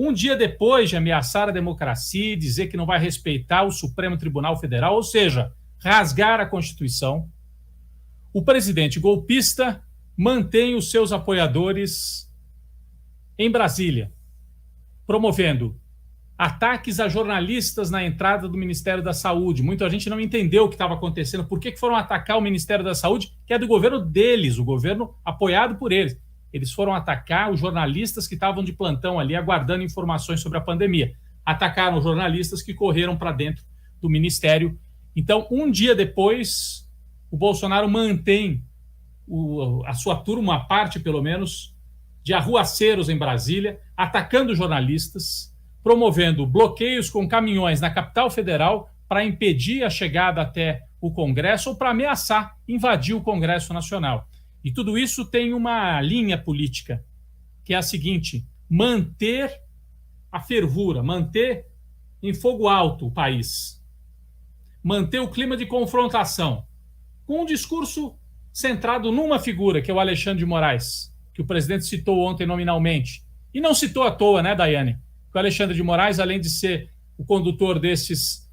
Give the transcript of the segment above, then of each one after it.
um dia depois de ameaçar a democracia e dizer que não vai respeitar o Supremo Tribunal Federal, ou seja, rasgar a Constituição, o presidente golpista mantém os seus apoiadores em Brasília, promovendo ataques a jornalistas na entrada do Ministério da Saúde. Muita gente não entendeu o que estava acontecendo, por que foram atacar o Ministério da Saúde, que é do governo deles, o governo apoiado por eles. Eles foram atacar os jornalistas que estavam de plantão ali, aguardando informações sobre a pandemia. Atacaram os jornalistas que correram para dentro do Ministério. Então, um dia depois, o Bolsonaro mantém a sua turma, uma parte pelo menos, de arruaceiros em Brasília, atacando jornalistas, promovendo bloqueios com caminhões na capital federal para impedir a chegada até o Congresso ou para ameaçar invadir o Congresso Nacional. E tudo isso tem uma linha política, que é a seguinte: manter a fervura, manter em fogo alto o país, manter o clima de confrontação, com um discurso centrado numa figura, que é o Alexandre de Moraes, que o presidente citou ontem nominalmente. E não citou à toa, né, Daiane? O Alexandre de Moraes, além de ser o condutor desses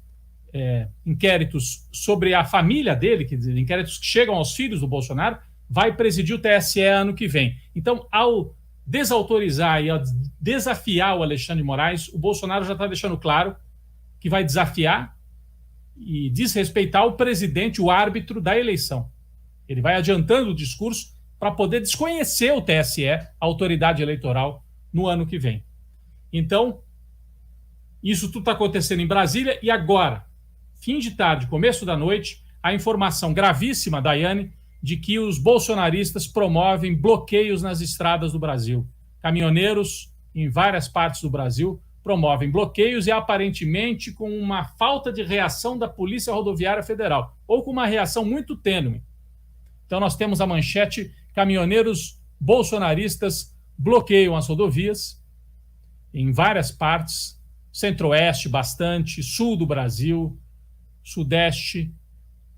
inquéritos sobre a família dele, quer dizer, inquéritos que chegam aos filhos do Bolsonaro, vai presidir o TSE ano que vem. Então, ao desautorizar e ao desafiar o Alexandre de Moraes, o Bolsonaro já está deixando claro que vai desafiar e desrespeitar o presidente, o árbitro da eleição. Ele vai adiantando o discurso para poder desconhecer o TSE, a autoridade eleitoral, no ano que vem. Então, isso tudo está acontecendo em Brasília e agora, fim de tarde, começo da noite, a informação gravíssima, Daiane, de que os bolsonaristas promovem bloqueios nas estradas do Brasil. Caminhoneiros em várias partes do Brasil promovem bloqueios e aparentemente com uma falta de reação da Polícia Rodoviária Federal, ou com uma reação muito tênue. Então nós temos a manchete: caminhoneiros bolsonaristas bloqueiam as rodovias em várias partes, centro-oeste bastante, sul do Brasil, sudeste.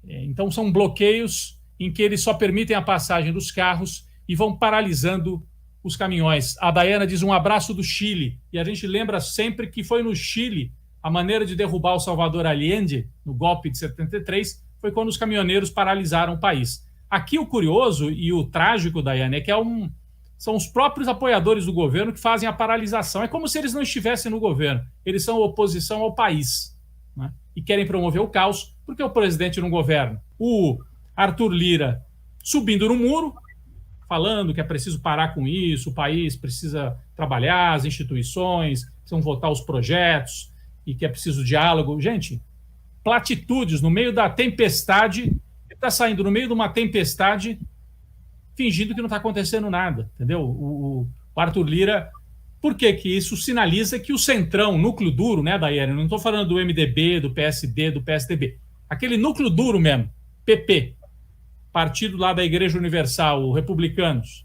Então são bloqueios em que eles só permitem a passagem dos carros e vão paralisando os caminhões. A Daiana diz um abraço do Chile, e a gente lembra sempre que foi no Chile a maneira de derrubar o Salvador Allende, no golpe de 73, foi quando os caminhoneiros paralisaram o país. Aqui o curioso e o trágico, Daiane, é que são os próprios apoiadores do governo que fazem a paralisação. É como se eles não estivessem no governo. Eles são oposição ao país, né? E querem promover o caos porque o presidente não governa. O Arthur Lira subindo no muro, falando que é preciso parar com isso, o país precisa trabalhar, as instituições precisam votar os projetos e que é preciso diálogo. Gente, platitudes no meio da tempestade. Ele está saindo no meio de uma tempestade fingindo que não está acontecendo nada, entendeu? O Arthur Lira, por que isso sinaliza que o centrão, núcleo duro, né, Daiane? Não estou falando do MDB, do PSD, do PSDB. Aquele núcleo duro mesmo, PP, partido lá da Igreja Universal, os republicanos.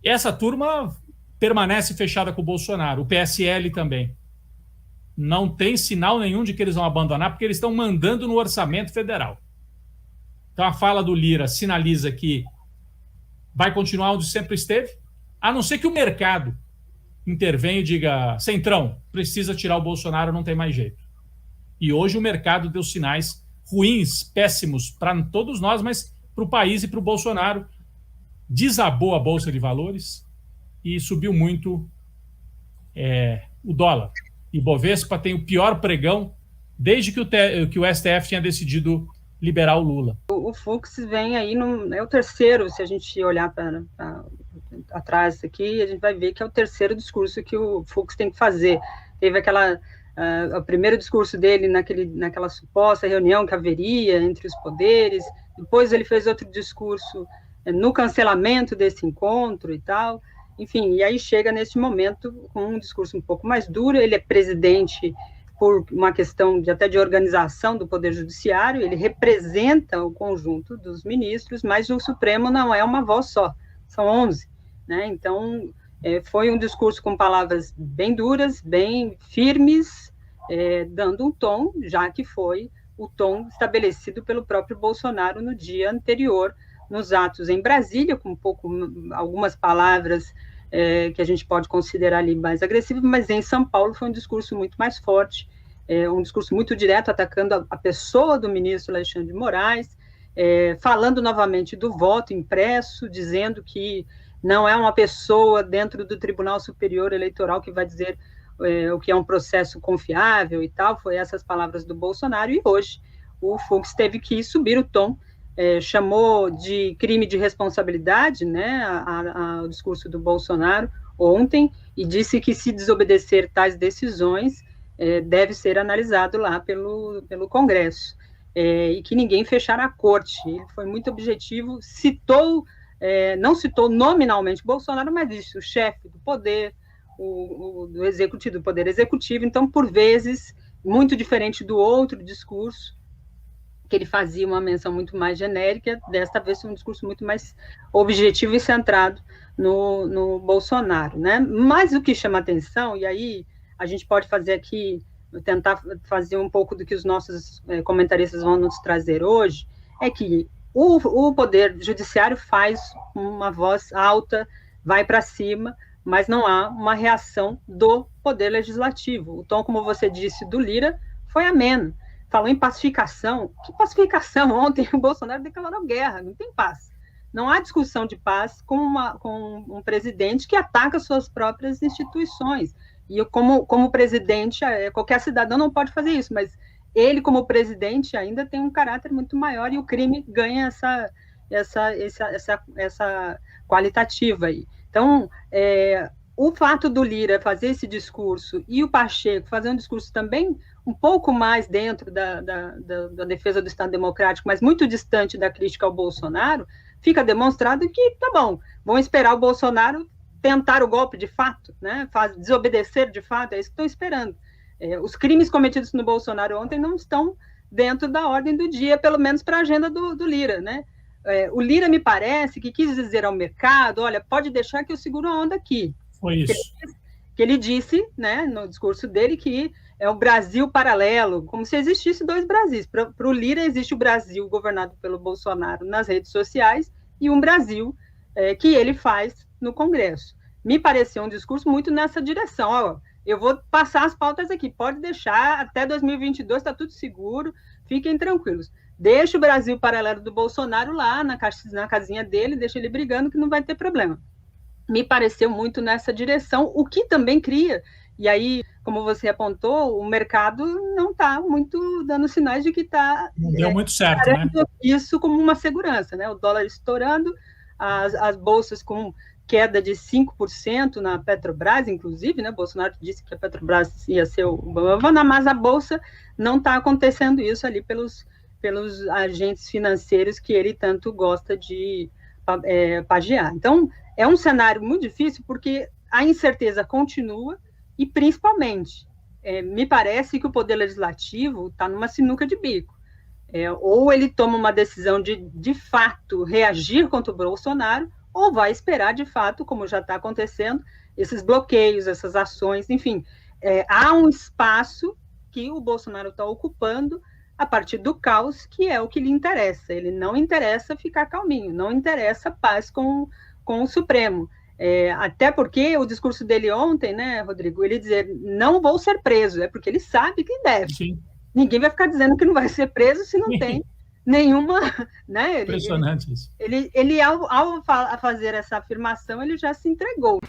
Essa turma permanece fechada com o Bolsonaro, o PSL também. Não tem sinal nenhum de que eles vão abandonar, porque eles estão mandando no orçamento federal. Então a fala do Lira sinaliza que vai continuar onde sempre esteve, a não ser que o mercado intervenha e diga: Centrão, precisa tirar o Bolsonaro, não tem mais jeito. E hoje o mercado deu sinais ruins, péssimos para todos nós, mas para o país e para o Bolsonaro. Desabou a Bolsa de Valores e subiu muito o dólar. E Bovespa tem o pior pregão desde que o STF tinha decidido liberar o Lula. O Fux vem aí, é o terceiro, se a gente olhar para atrás aqui, a gente vai ver que é o terceiro discurso que o Fux tem que fazer. Teve o primeiro discurso dele naquela suposta reunião que haveria entre os poderes, depois ele fez outro discurso no cancelamento desse encontro e tal, enfim, e aí chega nesse momento com um discurso um pouco mais duro. Ele é presidente por uma questão até de organização do Poder Judiciário, ele representa o conjunto dos ministros, mas o Supremo não é uma voz só, são 11, né? Então, foi um discurso com palavras bem duras, bem firmes, dando um tom, já que foi o tom estabelecido pelo próprio Bolsonaro no dia anterior, nos atos em Brasília, com algumas palavras que a gente pode considerar ali mais agressivo, mas em São Paulo foi um discurso muito mais forte, um discurso muito direto, atacando a pessoa do ministro Alexandre de Moraes, falando novamente do voto impresso, dizendo que não é uma pessoa dentro do Tribunal Superior Eleitoral que vai dizer o que é um processo confiável e tal, foi essas palavras do Bolsonaro, e hoje o Fux teve que subir o tom, chamou de crime de responsabilidade, né, o discurso do Bolsonaro ontem, e disse que se desobedecer tais decisões, deve ser analisado lá pelo Congresso, e que ninguém fechará a corte. Ele foi muito objetivo, não citou nominalmente Bolsonaro, mas disse o chefe do poder, do executivo, do poder executivo, então, por vezes, muito diferente do outro discurso, que ele fazia uma menção muito mais genérica, desta vez foi um discurso muito mais objetivo e centrado no Bolsonaro, né? Mas o que chama atenção, e aí a gente pode fazer aqui, tentar fazer um pouco do que os nossos comentaristas vão nos trazer hoje, é que o Poder Judiciário faz uma voz alta, vai para cima, mas não há uma reação do Poder Legislativo. O tom, como você disse, do Lira foi ameno. Falou em pacificação. Que pacificação? Ontem o Bolsonaro declarou guerra, não tem paz. Não há discussão de paz com um presidente que ataca suas próprias instituições. E como presidente, qualquer cidadão não pode fazer isso, mas ele, como presidente, ainda tem um caráter muito maior e o crime ganha essa qualitativa aí. Então, o fato do Lira fazer esse discurso e o Pacheco fazer um discurso também um pouco mais dentro da defesa do Estado Democrático, mas muito distante da crítica ao Bolsonaro, fica demonstrado que, tá bom, vão esperar o Bolsonaro tentar o golpe de fato, né? Desobedecer de fato, é isso que estão esperando. Os crimes cometidos no Bolsonaro ontem não estão dentro da ordem do dia, pelo menos para a agenda do Lira, né? O Lira, me parece, que quis dizer ao mercado, olha, pode deixar que eu seguro a onda aqui. Foi isso. Que ele disse, né, no discurso dele, que é o Brasil paralelo, como se existisse dois Brasis. Para o Lira, existe o Brasil governado pelo Bolsonaro nas redes sociais e um Brasil que ele faz no Congresso. Me pareceu um discurso muito nessa direção. Ó, eu vou passar as pautas aqui, pode deixar, até 2022 está tudo seguro, fiquem tranquilos. Deixa o Brasil paralelo do Bolsonaro lá na casinha dele, deixa ele brigando que não vai ter problema. Me pareceu muito nessa direção, o que também cria, e aí, como você apontou, o mercado não está muito dando sinais de que está... Não deu muito certo, né? Isso como uma segurança, né? O dólar estourando, as bolsas com queda de 5% na Petrobras, inclusive, né? Bolsonaro disse que a Petrobras ia ser o Bavana, mas a bolsa não está acontecendo isso ali pelos agentes financeiros que ele tanto gosta de pagear. Então, é um cenário muito difícil porque a incerteza continua e, principalmente, me parece que o Poder Legislativo está numa sinuca de bico. Ou ele toma uma decisão de fato, reagir contra o Bolsonaro, ou vai esperar, de fato, como já está acontecendo, esses bloqueios, essas ações, enfim. Há um espaço que o Bolsonaro está ocupando a partir do caos, que é o que lhe interessa. Ele não interessa ficar calminho, não interessa paz com o Supremo. Até porque o discurso dele ontem, né, Rodrigo, ele dizer, não vou ser preso, é porque ele sabe que deve. Sim. Ninguém vai ficar dizendo que não vai ser preso se não tem nenhuma... Né, impressionante isso. Ele ao fazer essa afirmação, ele já se entregou.